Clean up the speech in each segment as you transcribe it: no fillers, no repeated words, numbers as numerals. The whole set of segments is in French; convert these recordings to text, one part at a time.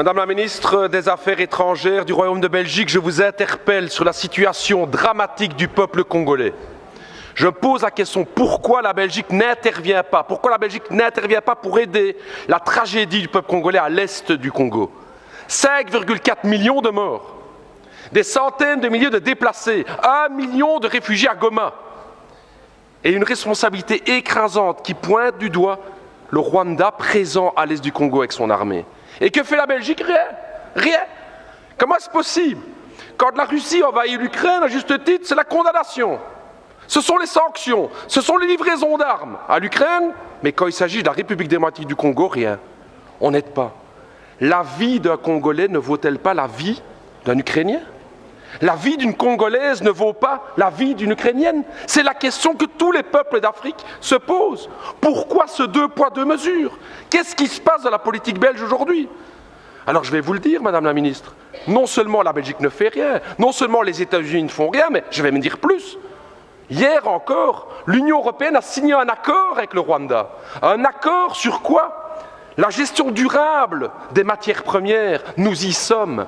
Madame la ministre des Affaires étrangères du Royaume de Belgique, je vous interpelle sur la situation dramatique du peuple congolais. Je pose la question, pourquoi la Belgique n'intervient pas? Pourquoi la Belgique n'intervient pas pour aider la tragédie du peuple congolais à l'est du Congo? 5,4 millions de morts, des centaines de milliers de déplacés, 1 million de réfugiés à Goma, et une responsabilité écrasante qui pointe du doigt le Rwanda présent à l'est du Congo avec son armée. Et que fait la Belgique? Rien. Rien. Comment est-ce possible? Quand la Russie envahit l'Ukraine, à juste titre, c'est la condamnation. Ce sont les sanctions, ce sont les livraisons d'armes à l'Ukraine, mais quand il s'agit de la République démocratique du Congo, rien. On n'aide pas. La vie d'un Congolais ne vaut-elle pas la vie d'un Ukrainien? La vie d'une Congolaise ne vaut pas la vie d'une Ukrainienne? C'est la question que tous les peuples d'Afrique se posent. Pourquoi ce deux poids, deux mesures? Qu'est-ce qui se passe dans la politique belge aujourd'hui? Alors je vais vous le dire, Madame la Ministre, non seulement la Belgique ne fait rien, non seulement les États-Unis ne font rien, mais je vais me dire plus. Hier encore, l'Union européenne a signé un accord avec le Rwanda. Un accord sur quoi? La gestion durable des matières premières, nous y sommes.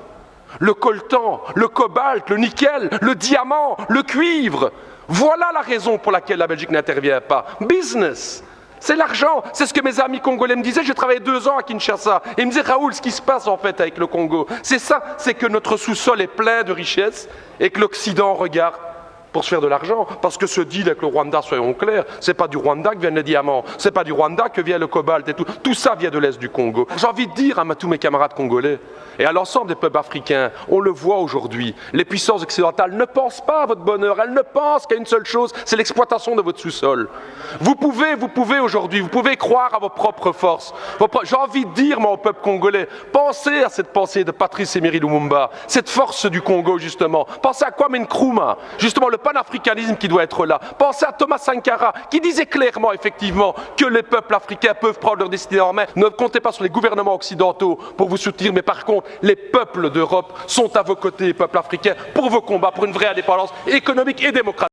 Le coltan, le cobalt, le nickel, le diamant, le cuivre. Voilà la raison pour laquelle la Belgique n'intervient pas. Business, c'est l'argent. C'est ce que mes amis congolais me disaient. J'ai travaillé 2 ans à Kinshasa. Et ils me disaient, Raoul, ce qui se passe en fait avec le Congo, c'est ça, c'est que notre sous-sol est plein de richesses et que l'Occident regarde pour se faire de l'argent, parce que ce deal avec le Rwanda, soyons clairs, c'est pas du Rwanda que viennent les diamants, c'est pas du Rwanda que vient le cobalt et tout. Tout ça vient de l'Est du Congo. J'ai envie de dire à tous mes camarades congolais et à l'ensemble des peuples africains, on le voit aujourd'hui, les puissances occidentales ne pensent pas à votre bonheur, elles ne pensent qu'à une seule chose, c'est l'exploitation de votre sous-sol. Vous pouvez aujourd'hui, vous pouvez croire à vos propres forces. J'ai envie de dire, moi, au peuple congolais, pensez à cette pensée de Patrice Emery Lumumba, cette force du Congo, justement. Pensez à Kwame Nkrumah, justement, le panafricanisme qui doit être là. Pensez à Thomas Sankara, qui disait clairement, effectivement, que les peuples africains peuvent prendre leur destinée en main. Ne comptez pas sur les gouvernements occidentaux pour vous soutenir, mais par contre, les peuples d'Europe sont à vos côtés, les peuples africains, pour vos combats, pour une vraie indépendance économique et démocratique.